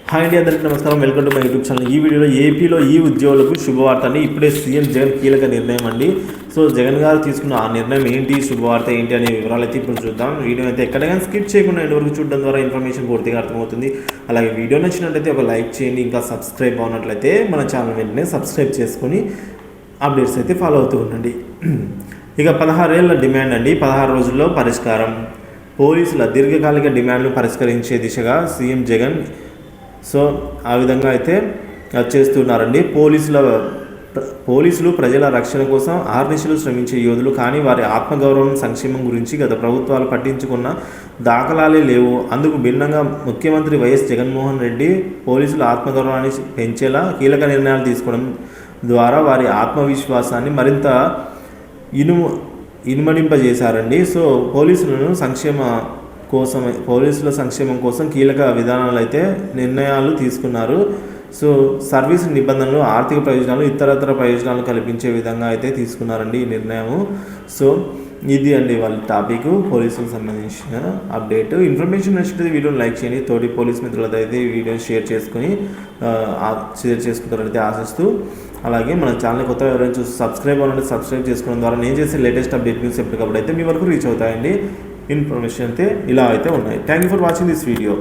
Hi అండి, అందరికీ నమస్కారం. Welcome to my YouTube channel. ఈ వీడియోలో ఏపీలో ఈ ఉద్యోగులకు శుభవార్త అండి. ఇప్పుడే సీఎం జగన్ కీలక నిర్ణయం అండి. సో జగన్ గారు తీసుకున్న ఆ నిర్ణయం ఏంటి, శుభవార్త ఏంటి అనే వివరాలు అయితే ఇప్పుడు చూద్దాం. వీడియో అయితే ఎక్కడైనా స్కిప్ చేయకుండా ఎండ్ వరకు చూడడం ద్వారా ఇన్ఫర్మేషన్ పూర్తిగా అర్థమవుతుంది. అలాగే వీడియో నచ్చినట్లయితే ఒక లైక్ చేయండి. ఇంకా సబ్స్క్రైబ్ అవునట్లయితే మన ఛానల్ వెంటనే సబ్స్క్రైబ్ చేసుకొని అప్డేట్స్ అయితే ఫాలో అవుతూ ఉండండి. ఇక 16 ఏళ్ల డిమాండ్ అండి, 16 రోజుల్లో పరిష్కారం. పోలీసుల దీర్ఘకాలిక డిమాండ్ను పరిష్కరించే దిశగా సీఎం జగన్ సో ఆ విధంగా అయితే చేస్తున్నారండి. పోలీసులు ప్రజల రక్షణ కోసం ఆర్నిశలు శ్రమించే యోధులు, కానీ వారి ఆత్మగౌరవం సంక్షేమం గురించి గత ప్రభుత్వాలు పట్టించుకున్న దాఖలాలే లేవు. అందుకు భిన్నంగా ముఖ్యమంత్రి వైఎస్ జగన్మోహన్ రెడ్డి పోలీసుల ఆత్మగౌరవాన్ని పెంచేలా కీలక నిర్ణయాలు తీసుకోవడం ద్వారా వారి ఆత్మవిశ్వాసాన్ని మరింత ఇనుమడింపజేశారండి. సో పోలీసుల సంక్షేమం కోసం కీలక విధానాలు అయితే నిర్ణయాలు తీసుకున్నారు. సో సర్వీస్ నిబంధనలు, ఆర్థిక ప్రయోజనాలు, ఇతరత్ర ప్రయోజనాలు కల్పించే విధంగా అయితే తీసుకున్నారండి ఈ నిర్ణయము. సో ఇది అండి వాళ్ళ టాపిక్, పోలీసులకు సంబంధించిన అప్డేట్. ఇన్ఫర్మేషన్ నచ్చితే వీడియోని లైక్ చేయండి. తోటి పోలీస్ మిత్రులతో అయితే ఈ వీడియోని షేర్ చేసుకుంటారైతే ఆశిస్తూ, అలాగే మన ఛానల్ కొత్తగా ఎవరైనా చూసి సబ్స్క్రైబ్ చేసుకోవడం ద్వారా నేను చేసే లేటెస్ట్ అప్డేట్ న్యూస్ ఎప్పటికప్పుడు అయితే మీ వరకు రీచ్ అవుతాయండి. ఇన్ఫర్మేషన్ అయితే ఇలా అయితే ఉన్నాయి. Thank you for watching this video.